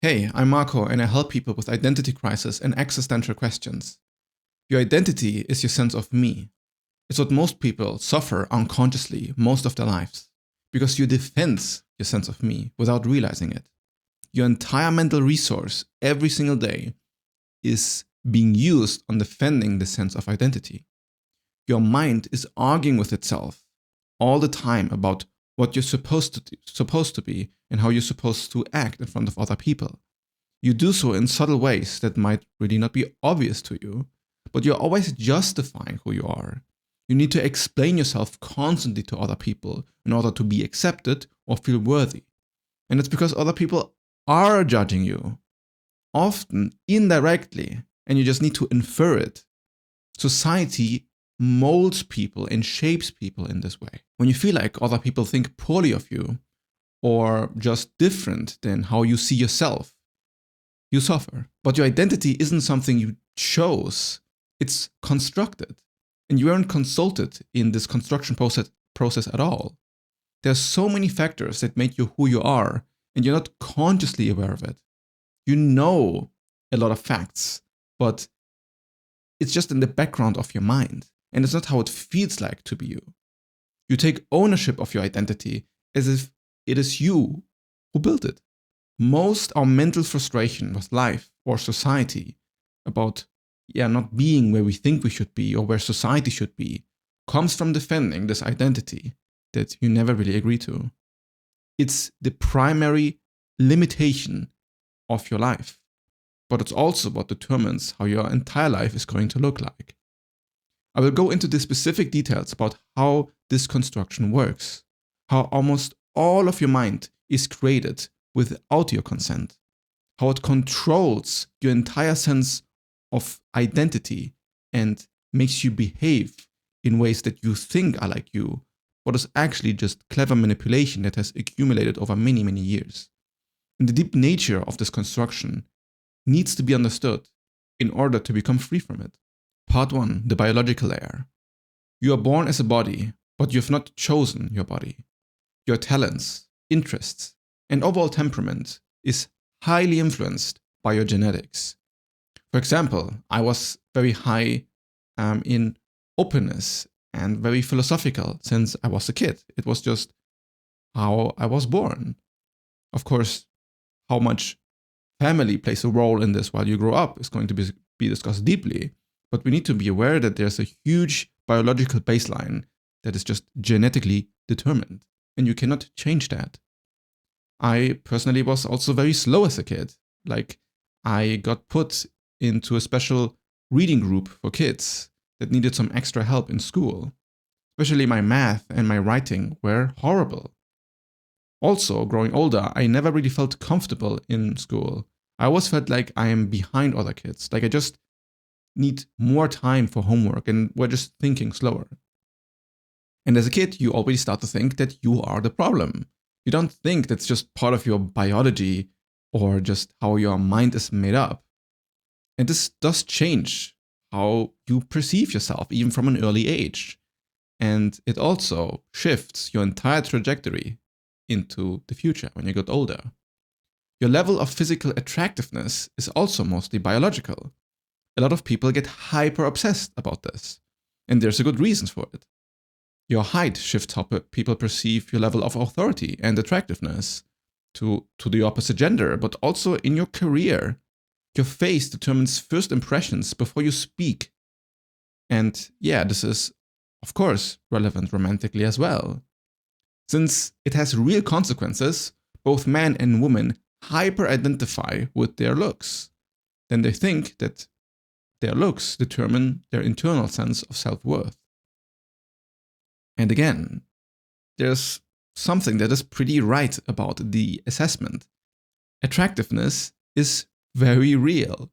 Hey, I'm Marco, and I help people with identity crisis and existential questions. Your identity is your sense of me. It's what most people suffer unconsciously most of their lives, because you defend your sense of me without realizing it. Your entire mental resource every single day is being used on defending the sense of identity. Your mind is arguing with itself all the time about what you're supposed to be and how you're supposed to act in front of other people. You do so in subtle ways that might really not be obvious to you, but you're always justifying who you are. You need to explain yourself constantly to other people in order to be accepted or feel worthy. And it's because other people are judging you, often indirectly, and you just need to infer it. Society molds people and shapes people in this way. When you feel like other people think poorly of you, or just different than how you see yourself, you suffer. But your identity isn't something you chose, it's constructed. And you aren't consulted in this construction process at all. There's so many factors that make you who you are, and you're not consciously aware of it. You know a lot of facts, but it's just in the background of your mind, and it's not how it feels like to be you. You take ownership of your identity as if it is you who built it. Most our mental frustration with life or society about not being where we think we should be or where society should be comes from defending this identity that you never really agree to. It's the primary limitation of your life, but it's also what determines how your entire life is going to look like. I will go into the specific details about how this construction works, how almost all of your mind is created without your consent, how it controls your entire sense of identity and makes you behave in ways that you think are like you, but is actually just clever manipulation that has accumulated over many, many years. And the deep nature of this construction needs to be understood in order to become free from it. Part 1, the biological layer. You are born as a body, but you have not chosen your body. Your talents, interests, and overall temperament is highly influenced by your genetics. For example, I was very high in openness and very philosophical since I was a kid. It was just how I was born. Of course, how much family plays a role in this while you grow up is going to be discussed deeply, but we need to be aware that there's a huge biological baseline that is just genetically determined, and you cannot change that. I personally was also very slow as a kid. Like, I got put into a special reading group for kids that needed some extra help in school. Especially my math and my writing were horrible. Also, growing older, I never really felt comfortable in school. I always felt like I am behind other kids, like I just need more time for homework and we're just thinking slower. And as a kid, you already start to think that you are the problem. You don't think that's just part of your biology or just how your mind is made up. And this does change how you perceive yourself, even from an early age. And it also shifts your entire trajectory into the future when you get older. Your level of physical attractiveness is also mostly biological. A lot of people get hyper obsessed about this, and there's a good reason for it. Your height shifts how people perceive your level of authority and attractiveness to the opposite gender, but also in your career. Your face determines first impressions before you speak. And this is, of course, relevant romantically as well. Since it has real consequences, both men and women hyper-identify with their looks. Then they think that their looks determine their internal sense of self-worth. And again, there's something that is pretty right about the assessment. Attractiveness is very real.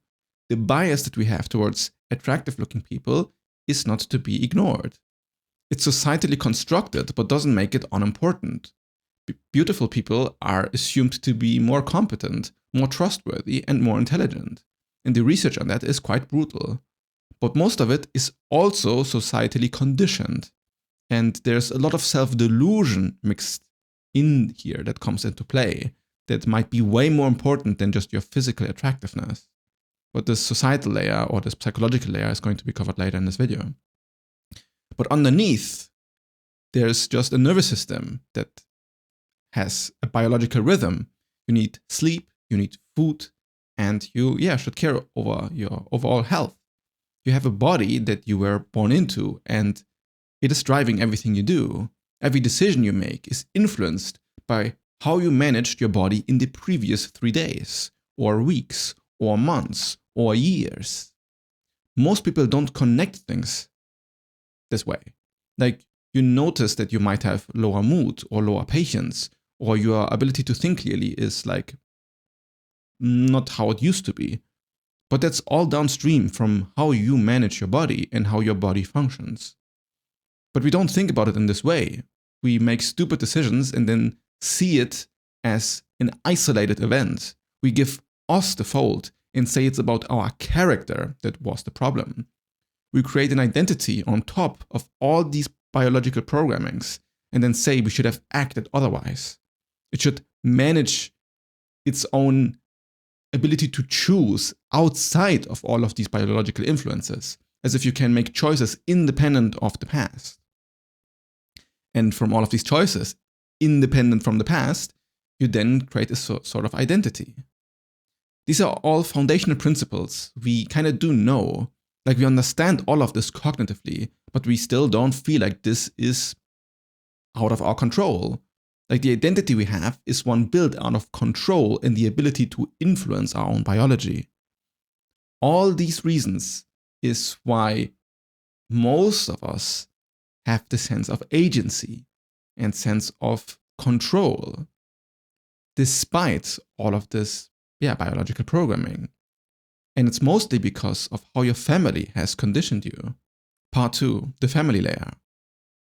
The bias that we have towards attractive-looking people is not to be ignored. It's societally constructed, but doesn't make it unimportant. Beautiful people are assumed to be more competent, more trustworthy, and more intelligent. And the research on that is quite brutal. But most of it is also societally conditioned. And there's a lot of self-delusion mixed in here that comes into play. that might be way more important than just your physical attractiveness. But this societal layer or this psychological layer is going to be covered later in this video. But underneath, there's just a nervous system that has a biological rhythm. You need sleep, you need food, and you should care over your overall health. You have a body that you were born into, and it is driving everything you do. Every decision you make is influenced by how you managed your body in the previous 3 days, or weeks, or months, or years. Most people don't connect things this way. Like, you notice that you might have lower mood or lower patience, or your ability to think clearly is like not how it used to be. But that's all downstream from how you manage your body and how your body functions. But we don't think about it in this way. We make stupid decisions and then see it as an isolated event. We give us the fault and say it's about our character that was the problem. We create an identity on top of all these biological programmings and then say we should have acted otherwise. It should manage its own ability to choose outside of all of these biological influences, as if you can make choices independent of the past. And from all of these choices, independent from the past, you then create a sort of identity. These are all foundational principles we kind of do know, like we understand all of this cognitively, but we still don't feel like this is out of our control. Like the identity we have is one built out of control and the ability to influence our own biology. All these reasons is why most of us have the sense of agency and sense of control, despite all of this biological programming. And it's mostly because of how your family has conditioned you. Part 2, the family layer.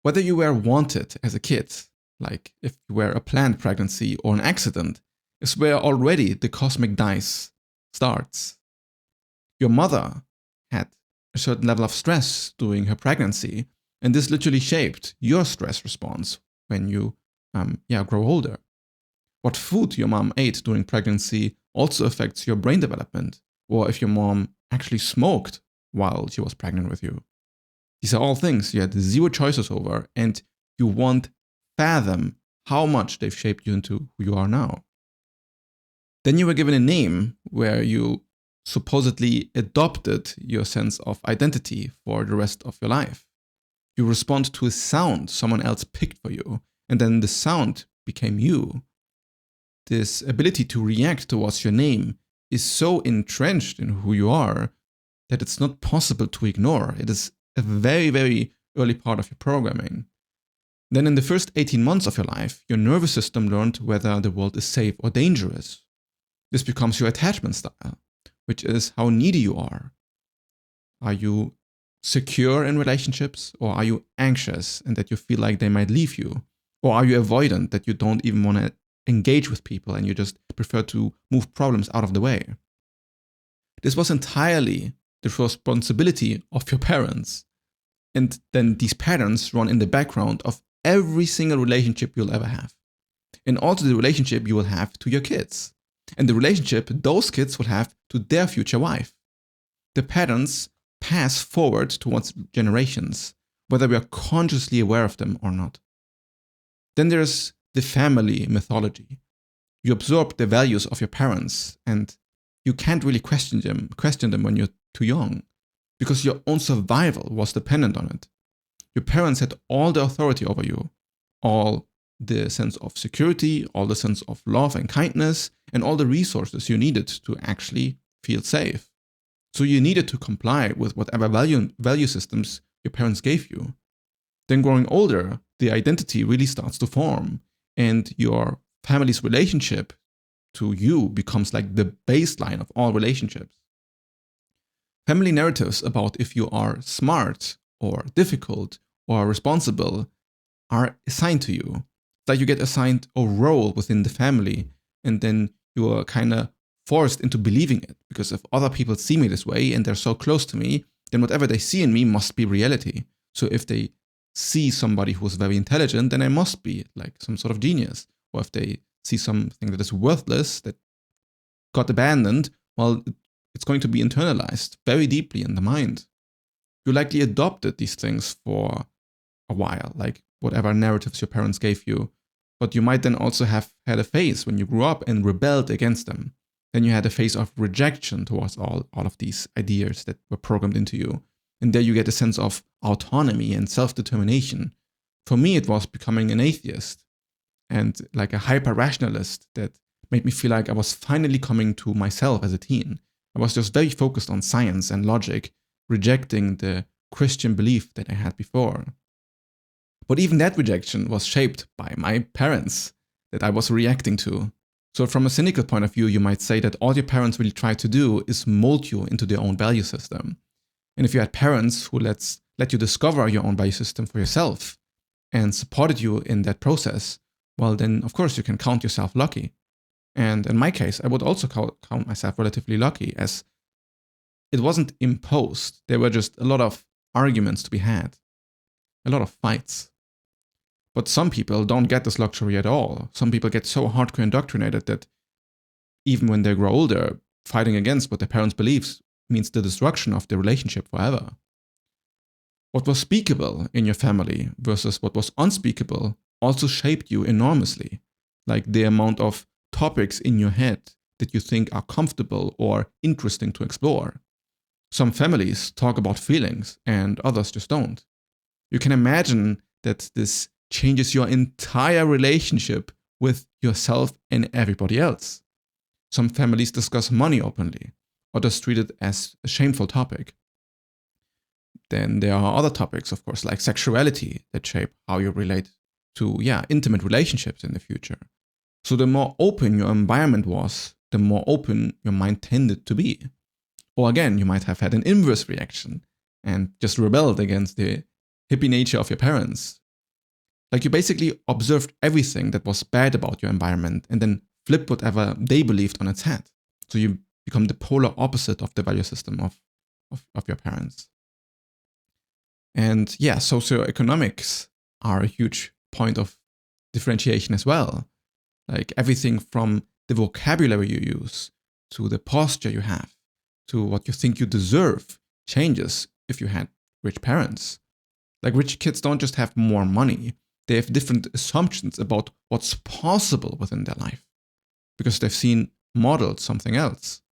Whether you were wanted as a kid, like if you were a planned pregnancy or an accident, is where already the cosmic dice starts. Your mother had a certain level of stress during her pregnancy, and this literally shaped your stress response when you grow older. What food your mom ate during pregnancy also affects your brain development, or if your mom actually smoked while she was pregnant with you. These are all things you had zero choices over, and you won't fathom how much they've shaped you into who you are now. Then you were given a name where you supposedly adopted your sense of identity for the rest of your life. You respond to a sound someone else picked for you, and then the sound became you. This ability to react towards your name is so entrenched in who you are that it's not possible to ignore. It is a very, very early part of your programming. Then in the first 18 months of your life, your nervous system learned whether the world is safe or dangerous. This becomes your attachment style, which is how needy you are. Are you secure in relationships, or are you anxious and that you feel like they might leave you? Or are you avoidant that you don't even want to engage with people and you just prefer to move problems out of the way? This was entirely the responsibility of your parents. And then these patterns run in the background of every single relationship you'll ever have. And also the relationship you will have to your kids. And the relationship those kids will have to their future wife. The patterns pass forward towards generations, whether we are consciously aware of them or not. Then there's the family mythology. You absorb the values of your parents, and you can't really question them when you're too young, because your own survival was dependent on it. Your parents had all the authority over you, all the sense of security, all the sense of love and kindness, and all the resources you needed to actually feel safe. So you needed to comply with whatever value systems your parents gave you. Then growing older, the identity really starts to form, and your family's relationship to you becomes like the baseline of all relationships. Family narratives about if you are smart or difficult or responsible are assigned to you. It's like you get assigned a role within the family, and then you are kind of forced into believing it, because if other people see me this way and they're so close to me, then whatever they see in me must be reality. So if they see somebody who's very intelligent, then I must be like some sort of genius. Or if they see something that is worthless, that got abandoned, well, it's going to be internalized very deeply in the mind. You likely adopted these things for a while, like whatever narratives your parents gave you. But you might then also have had a phase when you grew up and rebelled against them. Then you had a phase of rejection towards all of these ideas that were programmed into you. And there you get a sense of autonomy and self-determination. For me, it was becoming an atheist and like a hyper-rationalist that made me feel like I was finally coming to myself as a teen. I was just very focused on science and logic, rejecting the Christian belief that I had before. But even that rejection was shaped by my parents that I was reacting to. So from a cynical point of view, you might say that all your parents really try to do is mold you into their own value system. And if you had parents who let you discover your own value system for yourself and supported you in that process, well, then of course you can count yourself lucky. And in my case, I would also count myself relatively lucky, as it wasn't imposed. There were just a lot of arguments to be had, a lot of fights. But some people don't get this luxury at all. Some people get so hardcore indoctrinated that even when they grow older, fighting against what their parents' beliefs means the destruction of the relationship forever. What was speakable in your family versus what was unspeakable also shaped you enormously, like the amount of topics in your head that you think are comfortable or interesting to explore. Some families talk about feelings and others just don't. You can imagine that this changes your entire relationship with yourself and everybody else. Some families discuss money openly, others treat it as a shameful topic. Then there are other topics, of course, like sexuality that shape how you relate to, intimate relationships in the future. So the more open your environment was, the more open your mind tended to be. Or again, you might have had an inverse reaction and just rebelled against the hippie nature of your parents. Like you basically observed everything that was bad about your environment and then flipped whatever they believed on its head. So you become the polar opposite of the value system of your parents. And socioeconomics are a huge point of differentiation as well. Like everything from the vocabulary you use, to the posture you have, to what you think you deserve changes if you had rich parents. Like rich kids don't just have more money, they have different assumptions about what's possible within their life because they've seen modeled something else.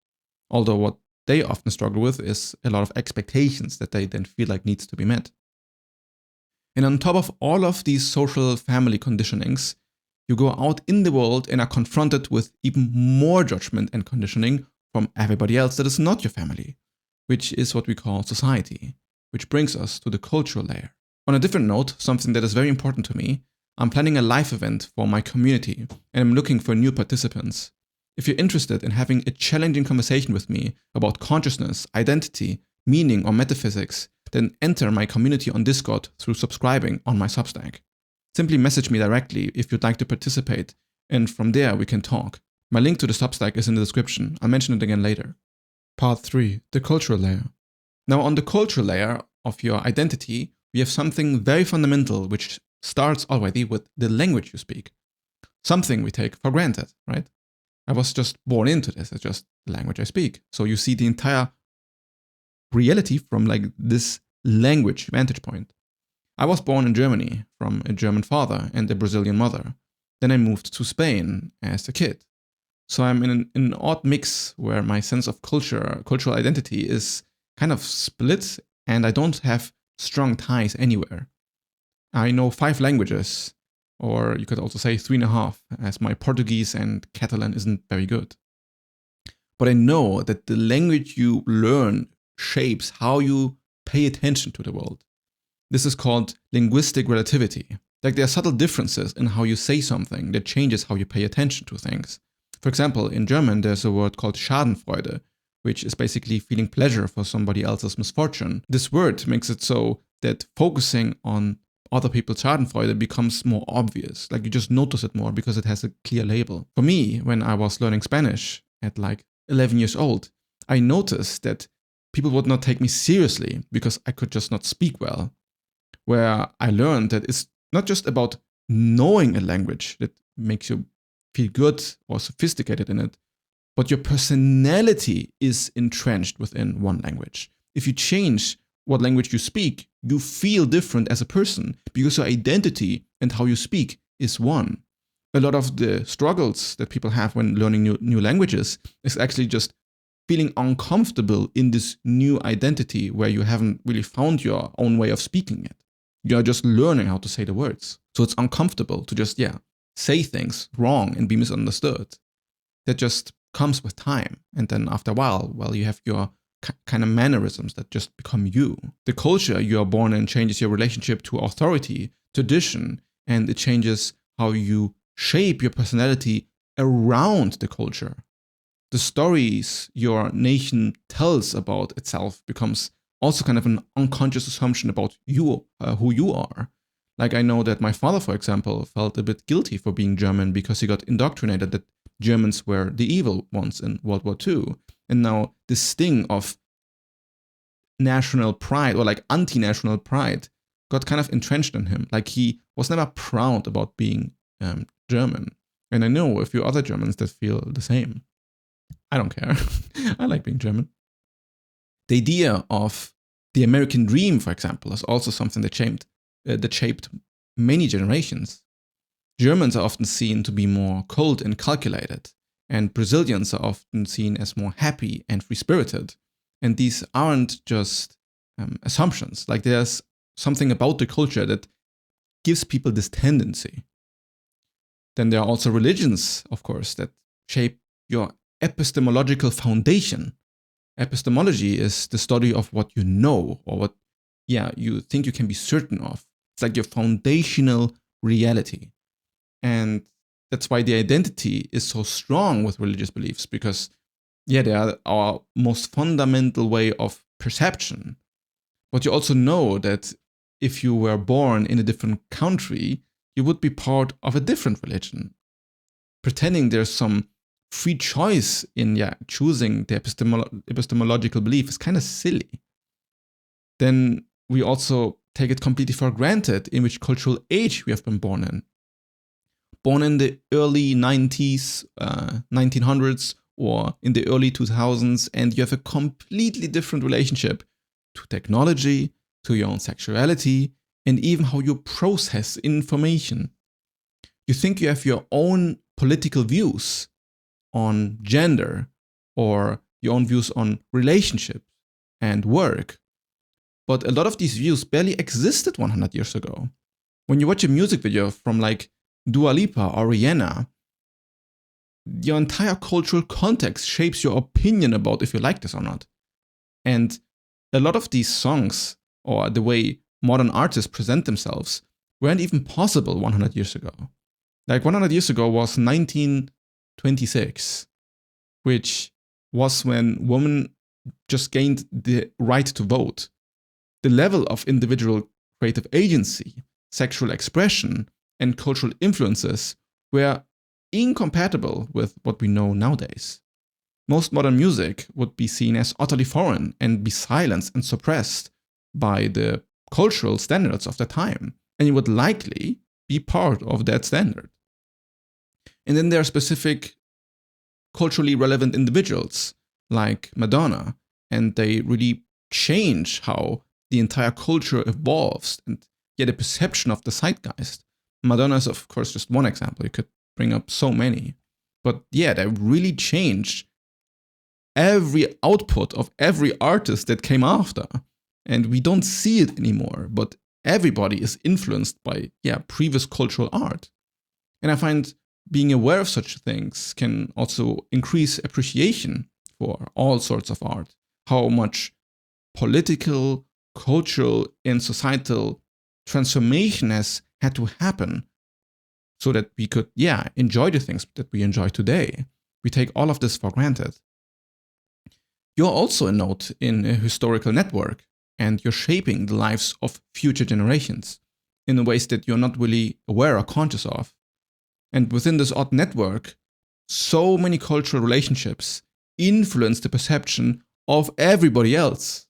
Although what they often struggle with is a lot of expectations that they then feel like needs to be met. And on top of all of these social family conditionings, you go out in the world and are confronted with even more judgment and conditioning from everybody else that is not your family, which is what we call society, which brings us to the cultural layer. On a different note, something that is very important to me, I'm planning a live event for my community and I'm looking for new participants. If you're interested in having a challenging conversation with me about consciousness, identity, meaning, or metaphysics, then enter my community on Discord through subscribing on my Substack. Simply message me directly if you'd like to participate, and from there we can talk. My link to the Substack is in the description. I'll mention it again later. Part 3. The cultural layer. Now on the cultural layer of your identity, we have something very fundamental which starts already with the language you speak. Something we take for granted, right? I was just born into this. It's just the language I speak. So you see the entire reality from like this language vantage point. I was born in Germany from a German father and a Brazilian mother. Then I moved to Spain as a kid. So I'm in an odd mix where my sense of cultural identity is kind of split and I don't have strong ties anywhere. I know 5 languages, or you could also say 3.5, as my Portuguese and Catalan isn't very good. But I know that the language you learn shapes how you pay attention to the world. This is called linguistic relativity. Like there are subtle differences in how you say something that changes how you pay attention to things. For example, in German, there's a word called Schadenfreude, which is basically feeling pleasure for somebody else's misfortune. This word makes it so that focusing on other people's Schadenfreude becomes more obvious. Like you just notice it more because it has a clear label. For me, when I was learning Spanish at like 11 years old, I noticed that people would not take me seriously because I could just not speak well. Where I learned that it's not just about knowing a language that makes you feel good or sophisticated in it, but your personality is entrenched within one language. If you change what language you speak, you feel different as a person because your identity and how you speak is one. A lot of the struggles that people have when learning new languages is actually just feeling uncomfortable in this new identity where you haven't really found your own way of speaking it. You're just learning how to say the words. So it's uncomfortable to just, say things wrong and be misunderstood. That just comes with time. And then after a while, you have your kind of mannerisms that just become you. The culture you are born in changes your relationship to authority, tradition, and it changes how you shape your personality around the culture. The stories your nation tells about itself becomes also kind of an unconscious assumption about you, who you are. Like I know that my father, for example, felt a bit guilty for being German because he got indoctrinated that Germans were the evil ones in World War II. And now this sting of national pride or like anti-national pride got kind of entrenched in him. Like he was never proud about being German. And I know a few other Germans that feel the same. I don't care. I like being German. The idea of the American dream, for example, is also something that shaped many generations. Germans are often seen to be more cold and calculated, and Brazilians are often seen as more happy and free-spirited. And these aren't just assumptions. Like there's something about the culture that gives people this tendency. Then there are also religions, of course, that shape your epistemological foundation. Epistemology is the study of what you know or what, you think you can be certain of. It's like your foundational reality. And that's why the identity is so strong with religious beliefs because, they are our most fundamental way of perception. But you also know that if you were born in a different country, you would be part of a different religion. Pretending there's some free choice in choosing the epistemological belief is kind of silly. Then we also take it completely for granted in which cultural age we have been born in. Born in the early 90s, 1900s, or in the early 2000s, and you have a completely different relationship to technology, to your own sexuality, and even how you process information. You think you have your own political views on gender or your own views on relationships and work. But a lot of these views barely existed 100 years ago. When you watch a music video from like Dua Lipa or Rihanna, your entire cultural context shapes your opinion about if you like this or not. And a lot of these songs, or the way modern artists present themselves, weren't even possible 100 years ago. Like 100 years ago was 1926, which was when women just gained the right to vote. The level of individual creative agency, sexual expression, and cultural influences were incompatible with what we know nowadays. Most modern music would be seen as utterly foreign and be silenced and suppressed by the cultural standards of the time, and it would likely be part of that standard. And then there are specific culturally relevant individuals like Madonna, and they really change how the entire culture evolves and get a perception of the zeitgeist. Madonna is, of course, just one example. You could bring up so many. But they really changed every output of every artist that came after. And we don't see it anymore, but everybody is influenced by, previous cultural art. And I find being aware of such things can also increase appreciation for all sorts of art. How much political, cultural, and societal transformation has had to happen so that we could, enjoy the things that we enjoy today. We take all of this for granted. You're also a node in a historical network, and you're shaping the lives of future generations in ways that you're not really aware or conscious of. And within this odd network, so many cultural relationships influence the perception of everybody else.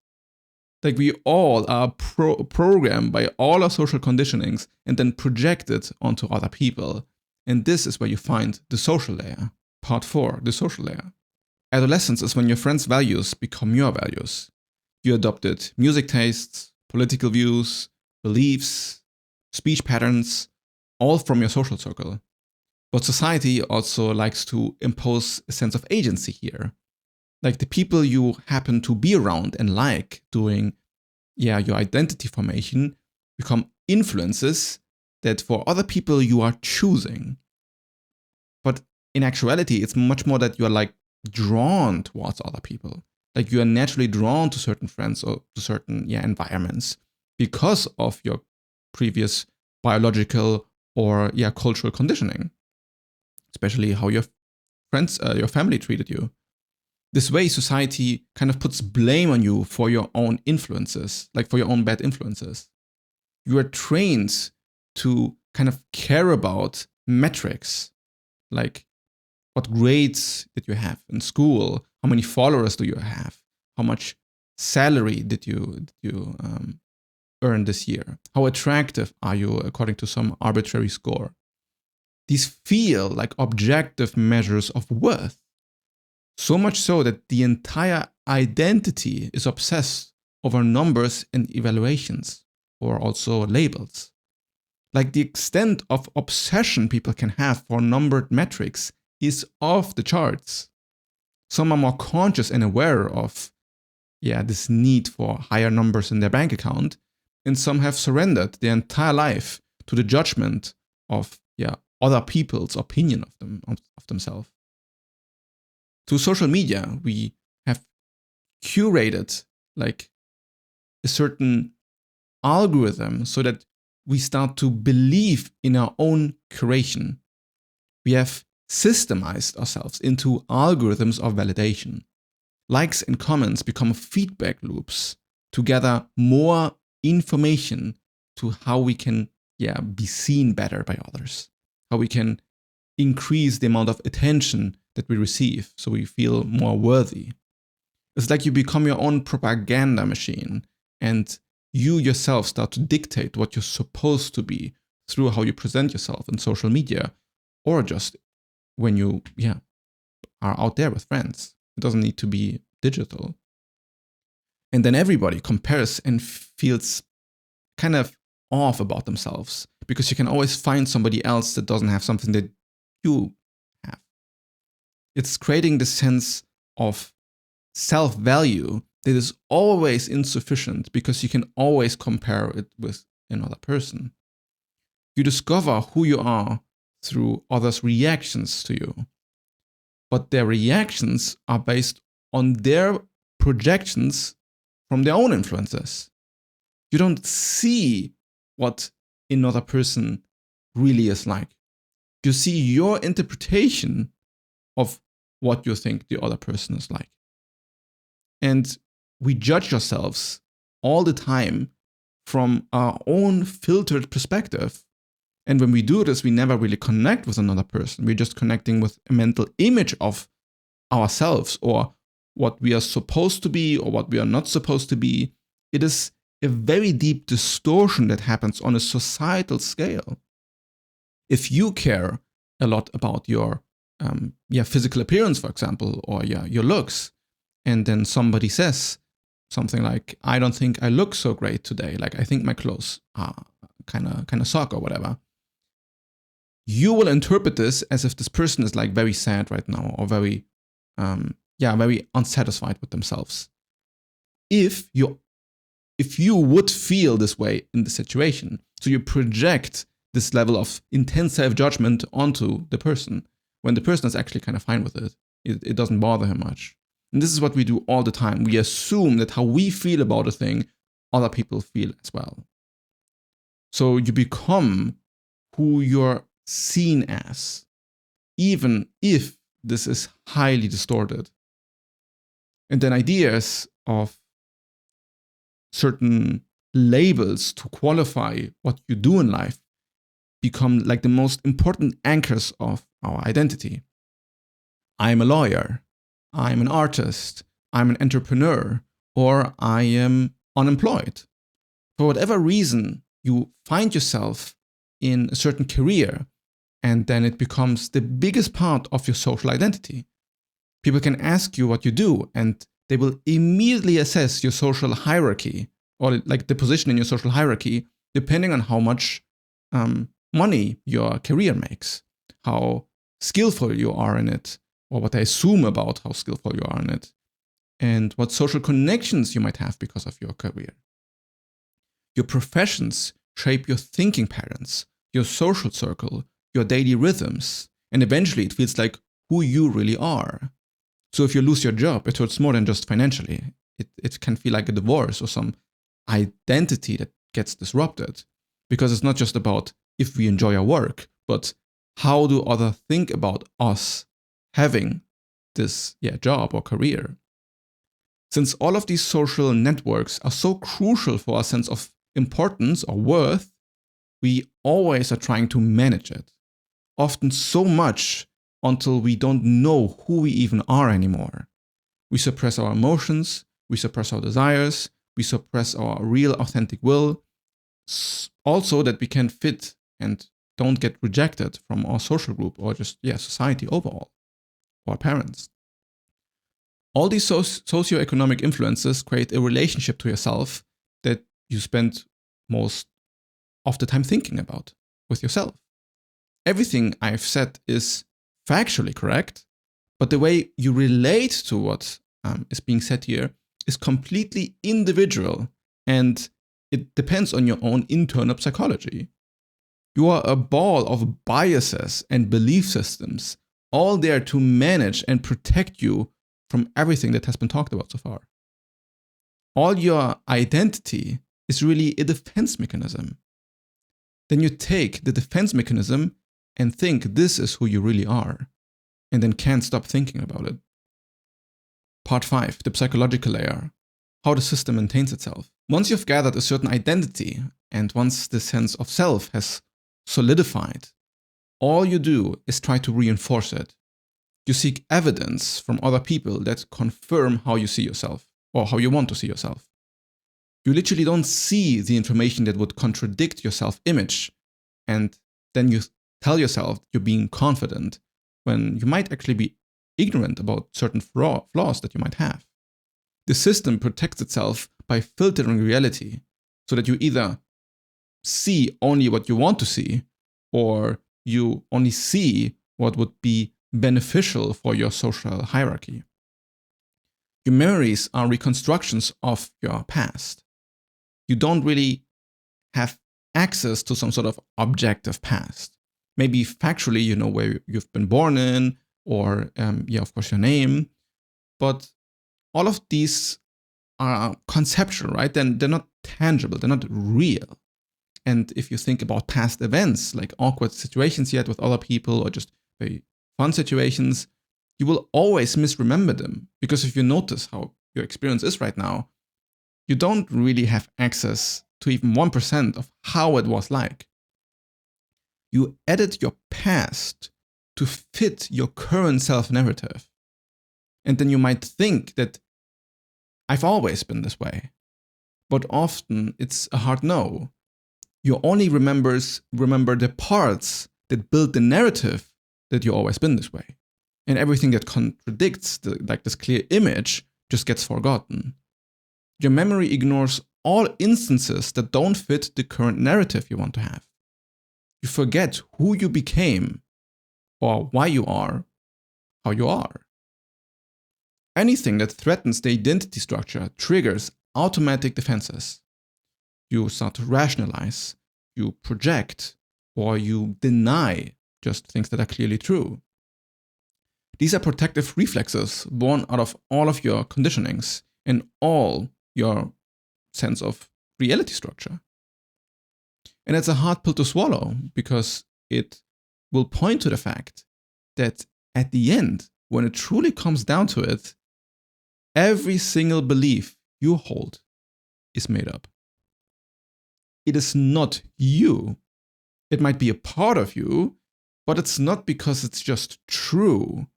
Like we all are programmed by all our social conditionings and then projected onto other people. And this is where you find the social layer. Part 4, the social layer. Adolescence is when your friends' values become your values. You adopted music tastes, political views, beliefs, speech patterns, all from your social circle. But society also likes to impose a sense of agency here. Like the people you happen to be around and like during your identity formation become influences that for other people you are choosing. But in actuality, it's much more that you are like drawn towards other people. Like you are naturally drawn to certain friends or to certain environments because of your previous biological or cultural conditioning, especially how your friends, your family treated you. This way, society kind of puts blame on you for your own influences, like for your own bad influences. You are trained to kind of care about metrics, like what grades did you have in school, how many followers do you have, how much salary did you earn this year, how attractive are you according to some arbitrary score. These feel like objective measures of worth. So much so that the entire identity is obsessed over numbers and evaluations, or also labels. Like the extent of obsession people can have for numbered metrics is off the charts. Some are more conscious and aware of this need for higher numbers in their bank account, and some have surrendered their entire life to the judgment of other people's opinion of themselves. Through social media, we have curated like a certain algorithm so that we start to believe in our own curation. We have systemized ourselves into algorithms of validation. Likes and comments become feedback loops to gather more information to how we can be seen better by others, how we can increase the amount of attention that we receive so we feel more worthy. It's like you become your own propaganda machine and you yourself start to dictate what you're supposed to be through how you present yourself in social media or just when you are out there with friends. It doesn't need to be digital. And then everybody compares and feels kind of off about themselves because you can always find somebody else that doesn't have something that you have. It's creating this sense of self-value that is always insufficient because you can always compare it with another person. You discover who you are through others' reactions to you. But their reactions are based on their projections from their own influences. You don't see what another person really is like. You see your interpretation of what you think the other person is like. And we judge ourselves all the time from our own filtered perspective. And when we do this, we never really connect with another person. We're just connecting with a mental image of ourselves or what we are supposed to be or what we are not supposed to be. It is a very deep distortion that happens on a societal scale. If you care a lot about your physical appearance, for example, or your looks, and then somebody says something like, I don't think I look so great today, like I think my clothes are kind of suck or whatever, you will interpret this as if this person is like very sad right now or very unsatisfied with themselves. If you would feel this way in the situation, so you project this level of intense self-judgment onto the person when the person is actually kind of fine with it. It doesn't bother him much. And this is what we do all the time. We assume that how we feel about a thing, other people feel as well. So you become who you're seen as, even if this is highly distorted. And then ideas of certain labels to qualify what you do in life become like the most important anchors of our identity. I'm a lawyer, I'm an artist, I'm an entrepreneur, or I am unemployed. For whatever reason you find yourself in a certain career, And then it becomes the biggest part of your social identity. People can ask you what you do, and they will immediately assess your social hierarchy, or like the position in your social hierarchy, depending on how much money your career makes, how skillful you are in it, or what they assume about how skillful you are in it, and what social connections you might have because of your career. Your professions shape your thinking patterns, your social circle, your daily rhythms, and eventually it feels like who you really are. So if you lose your job, it hurts more than just financially. It can feel like a divorce or some identity that gets disrupted, because it's not just about if we enjoy our work, but how do others think about us having this job or career. Since all of these social networks are so crucial for our sense of importance or worth, we always are trying to manage it, often so much until we don't know who we even are anymore. We suppress our emotions, we suppress our desires, we suppress our real authentic will, also that we can fit and don't get rejected from our social group or just society overall, or our parents. All these socioeconomic influences create a relationship to yourself that you spend most of the time thinking about with yourself. Everything I've said is factually correct, but the way you relate to what is being said here is completely individual, and it depends on your own internal psychology. You are a ball of biases and belief systems, all there to manage and protect you from everything that has been talked about so far. All your identity is really a defense mechanism. Then you take the defense mechanism and think this is who you really are, and then can't stop thinking about it. Part 5, the psychological layer, how the system maintains itself. Once you've gathered a certain identity, and once the sense of self has solidified, all you do is try to reinforce it. You seek evidence from other people that confirm how you see yourself, or how you want to see yourself. You literally don't see the information that would contradict your self-image, and then you tell yourself you're being confident when you might actually be ignorant about certain flaws that you might have. The system protects itself by filtering reality so that you either see only what you want to see, or you only see what would be beneficial for your social hierarchy. Your memories are reconstructions of your past. You don't really have access to some sort of objective past. Maybe factually, you know where you've been born in, or of course your name, but all of these are conceptual, right? Then they're not tangible, they're not real. And if you think about past events, like awkward situations you had with other people, or just very fun situations, you will always misremember them, because if you notice how your experience is right now, you don't really have access to even 1% of how it was like. You edit your past to fit your current self-narrative. And then you might think that I've always been this way. But often it's a hard no. You only remember the parts that build the narrative that you've always been this way. And everything that contradicts this clear image just gets forgotten. Your memory ignores all instances that don't fit the current narrative you want to have. You forget who you became, or why you are how you are. Anything that threatens the identity structure triggers automatic defenses. You start to rationalize, you project, or you deny just things that are clearly true. These are protective reflexes born out of all of your conditionings and all your sense of reality structure. And it's a hard pill to swallow, because it will point to the fact that at the end, when it truly comes down to it, every single belief you hold is made up. It is not you. It might be a part of you, but it's not because it's just true.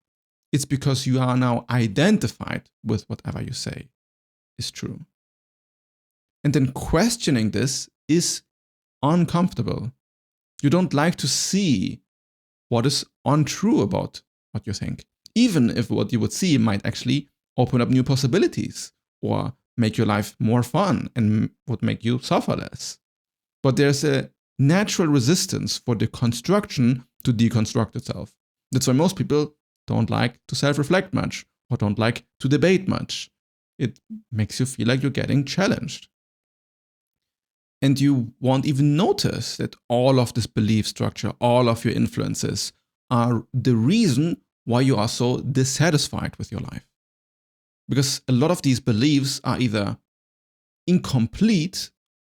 It's because you are now identified with whatever you say is true. And then questioning this is uncomfortable. You don't like to see what is untrue about what you think, even if what you would see might actually open up new possibilities or make your life more fun and would make you suffer less. But there's a natural resistance for deconstruction to deconstruct itself. That's why most people don't like to self-reflect much or don't like to debate much. It makes you feel like you're getting challenged. And you won't even notice that all of this belief structure, all of your influences are the reason why you are so dissatisfied with your life. Because a lot of these beliefs are either incomplete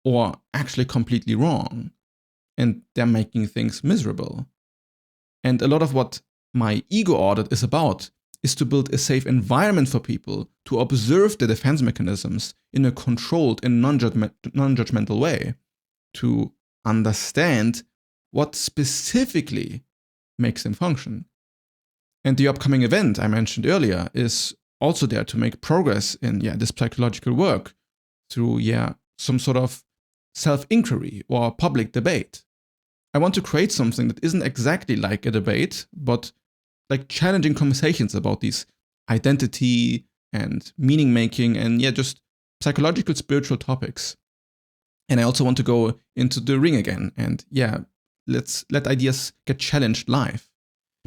or actually completely wrong, and they're making things miserable. And a lot of what my ego audit is about is to build a safe environment for people to observe the defense mechanisms in a controlled and non-judgmental way, to understand what specifically makes them function. And the upcoming event I mentioned earlier is also there to make progress in this psychological work through some sort of self-inquiry or public debate. I want to create something that isn't exactly like a debate, but like challenging conversations about these identity and meaning making and just psychological, spiritual topics. And I also want to go into the ring again and let's let ideas get challenged live.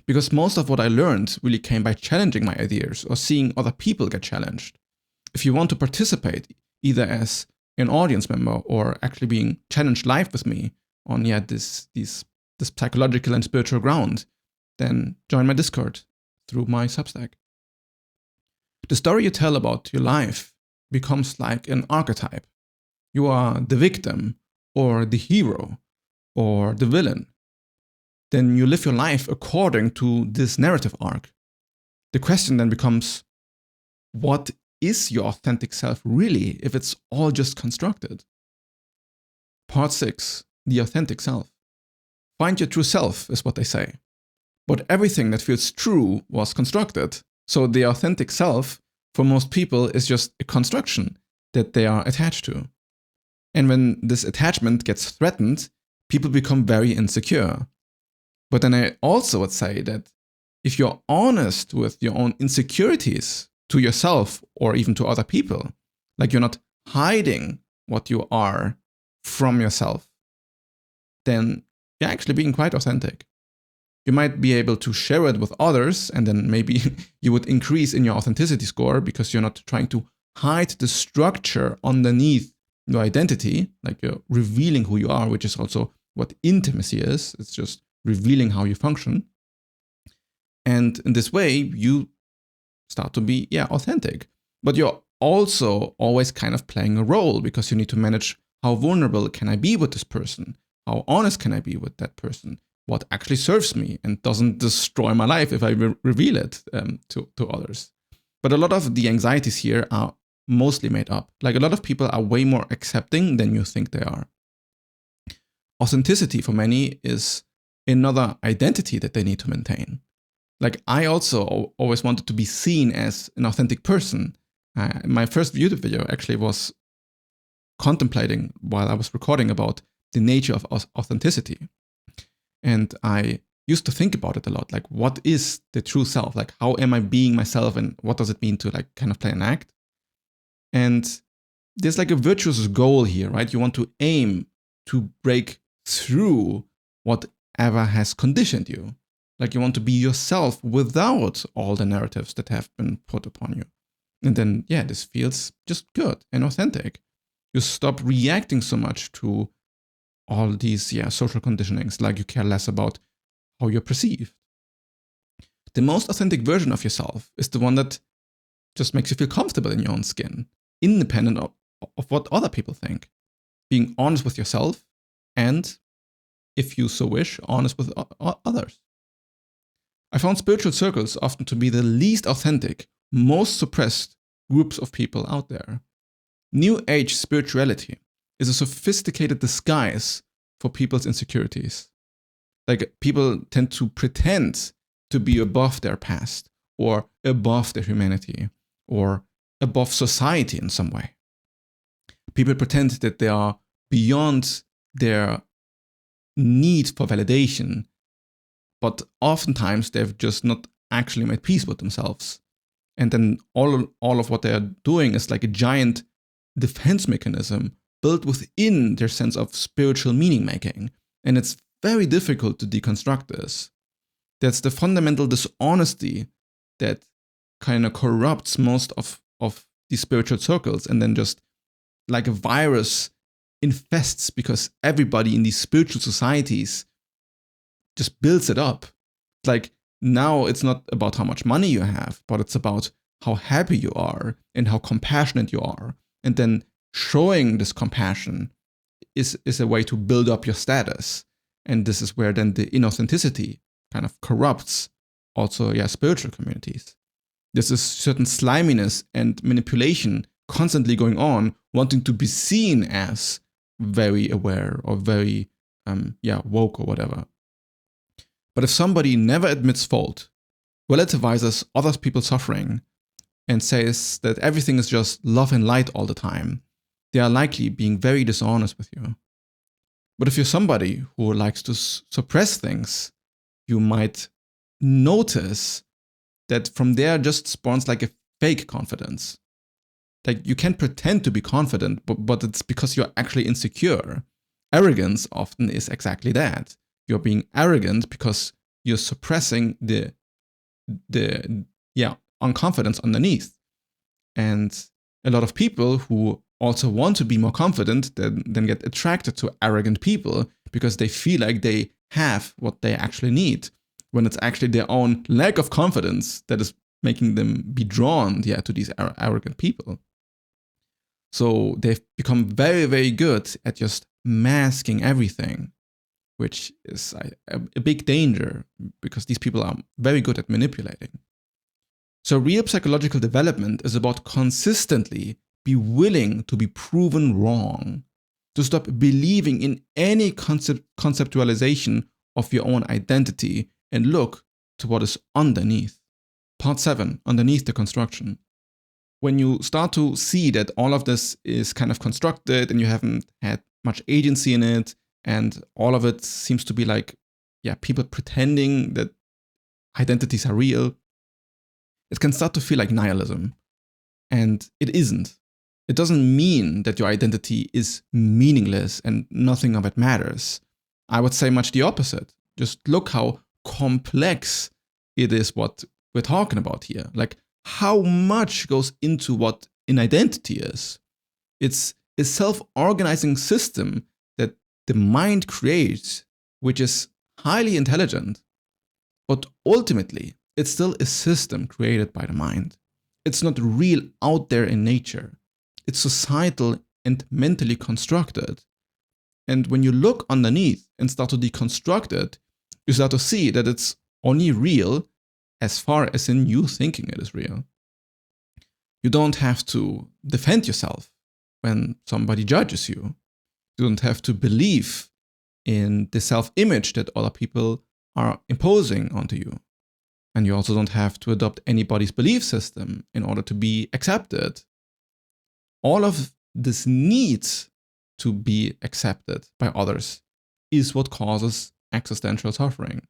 Because most of what I learned really came by challenging my ideas or seeing other people get challenged. If you want to participate either as an audience member or actually being challenged live with me on this psychological and spiritual ground, then join my Discord through my Substack. The story you tell about your life becomes like an archetype. You are the victim or the hero or the villain. Then you live your life according to this narrative arc. The question then becomes, what is your authentic self really if it's all just constructed? Part 6, the authentic self. Find your true self is what they say. But everything that feels true was constructed. So the authentic self, for most people, is just a construction that they are attached to. And when this attachment gets threatened, people become very insecure. But then I also would say that if you're honest with your own insecurities to yourself or even to other people, like you're not hiding what you are from yourself, then you're actually being quite authentic. You might be able to share it with others, and then maybe you would increase in your authenticity score because you're not trying to hide the structure underneath your identity, like you're revealing who you are, which is also what intimacy is. It's just revealing how you function. And in this way, you start to be, authentic. But you're also always kind of playing a role because you need to manage how vulnerable can I be with this person? How honest can I be with that person? What actually serves me and doesn't destroy my life if I reveal it to others. But a lot of the anxieties here are mostly made up. Like a lot of people are way more accepting than you think they are. Authenticity for many is another identity that they need to maintain. Like I also always wanted to be seen as an authentic person. My first YouTube video actually was contemplating while I was recording about the nature of authenticity. And I used to think about it a lot. Like, what is the true self? Like, how am I being myself? And what does it mean to like kind of play an act? And there's like a virtuous goal here, right? You want to aim to break through whatever has conditioned you. Like you want to be yourself without all the narratives that have been put upon you. And then, this feels just good and authentic. You stop reacting so much to all these social conditionings, like you care less about how you're perceived. The most authentic version of yourself is the one that just makes you feel comfortable in your own skin, independent of what other people think. Being honest with yourself and, if you so wish, honest with others. I found spiritual circles often to be the least authentic, most suppressed groups of people out there. New Age spirituality is a sophisticated disguise for people's insecurities. Like people tend to pretend to be above their past or above their humanity or above society in some way. People pretend that they are beyond their need for validation but oftentimes they've just not actually made peace with themselves. And then all of what they're doing is like a giant defense mechanism built within their sense of spiritual meaning making. And it's very difficult to deconstruct this. That's the fundamental dishonesty that kind of corrupts most of these spiritual circles, and then just like a virus infests because everybody in these spiritual societies just builds it up. Like now it's not about how much money you have, but it's about how happy you are and how compassionate you are. And then showing this compassion is a way to build up your status. And this is where then the inauthenticity kind of corrupts also, spiritual communities. This is certain sliminess and manipulation constantly going on, wanting to be seen as very aware or very, woke or whatever. But if somebody never admits fault, relativizes other people's suffering, and says that everything is just love and light all the time, they are likely being very dishonest with you. But if you're somebody who likes to suppress things, you might notice that from there just spawns like a fake confidence. Like you can pretend to be confident, but it's because you're actually insecure. Arrogance often is exactly that. You're being arrogant because you're suppressing the unconfidence underneath. And a lot of people who also want to be more confident then get attracted to arrogant people because they feel like they have what they actually need, when it's actually their own lack of confidence that is making them be drawn to these arrogant people. So they've become very, very good at just masking everything, which is a big danger because these people are very good at manipulating. So real psychological development is about consistently be willing to be proven wrong, to stop believing in any conceptualization of your own identity and look to what is underneath. Part 7, underneath deconstruction. When you start to see that all of this is kind of constructed and you haven't had much agency in it, and all of it seems to be like, people pretending that identities are real, it can start to feel like nihilism. And it isn't. It doesn't mean that your identity is meaningless and nothing of it matters. I would say much the opposite. Just look how complex it is what we're talking about here. Like how much goes into what an identity is. It's a self-organizing system that the mind creates, which is highly intelligent. But ultimately, it's still a system created by the mind. It's not real out there in nature. It's societal and mentally constructed. And when you look underneath and start to deconstruct it, you start to see that it's only real as far as in you thinking it is real. You don't have to defend yourself when somebody judges you. You don't have to believe in the self-image that other people are imposing onto you. And you also don't have to adopt anybody's belief system in order to be accepted. All of this need to be accepted by others is what causes existential suffering.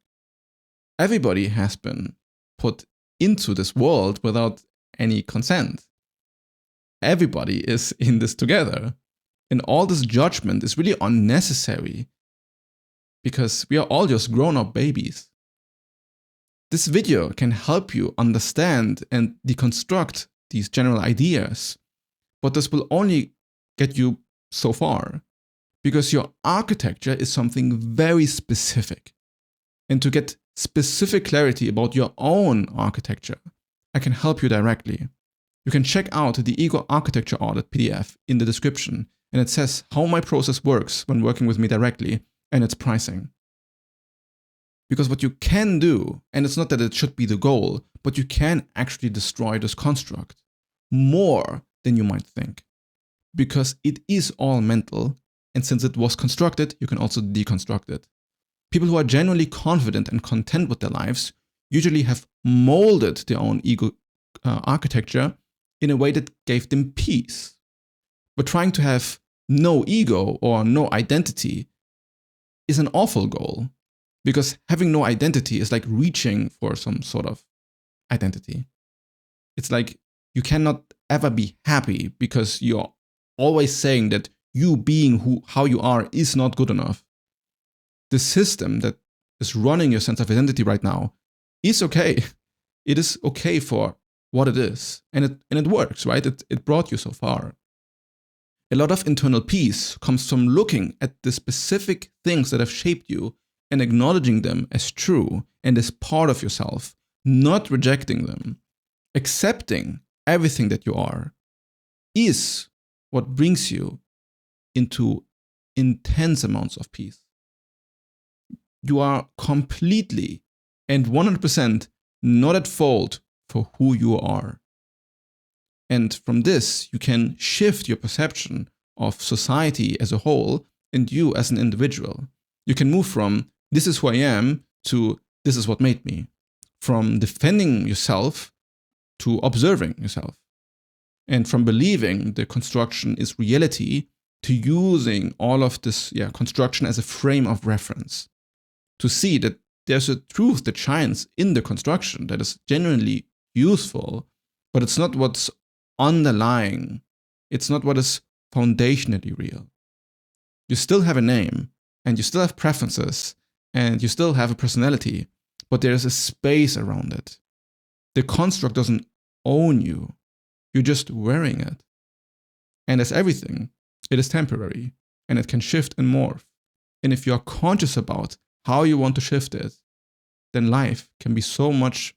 Everybody has been put into this world without any consent. Everybody is in this together. And all this judgment is really unnecessary because we are all just grown-up babies. This video can help you understand and deconstruct these general ideas, but this will only get you so far because your architecture is something very specific. And to get specific clarity about your own architecture, I can help you directly. You can check out the Ego Architecture Audit PDF in the description, and it says how my process works when working with me directly and its pricing. Because what you can do, and it's not that it should be the goal, but you can actually destroy this construct more than you might think. Because it is all mental, and since it was constructed, you can also deconstruct it. People who are genuinely confident and content with their lives usually have molded their own ego architecture in a way that gave them peace. But trying to have no ego or no identity is an awful goal. Because having no identity is like reaching for some sort of identity. It's like you cannot ever be happy because you're always saying that you being how you are is not good enough. The system that is running your sense of identity right now is okay. It is okay for what it is. And it works, right? It brought you so far. A lot of internal peace comes from looking at the specific things that have shaped you and acknowledging them as true and as part of yourself, not rejecting them. Accepting everything that you are is what brings you into intense amounts of peace. You are completely and 100% not at fault for who you are. And from this, you can shift your perception of society as a whole and you as an individual. You can move from this is who I am to this is what made me. From defending yourself to observing yourself. And from believing the construction is reality to using all of this construction as a frame of reference. To see that there's a truth that shines in the construction that is genuinely useful, but it's not what's underlying. It's not what is foundationally real. You still have a name, and you still have preferences, and you still have a personality, but there is a space around it. The construct doesn't own you. You're just wearing it. And as everything, it is temporary, and it can shift and morph. And if you are conscious about how you want to shift it, then life can be so much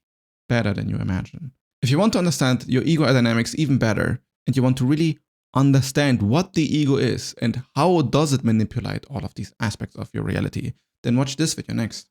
better than you imagine. If you want to understand your ego dynamics even better, and you want to really understand what the ego is and how does it manipulate all of these aspects of your reality, then watch this video next.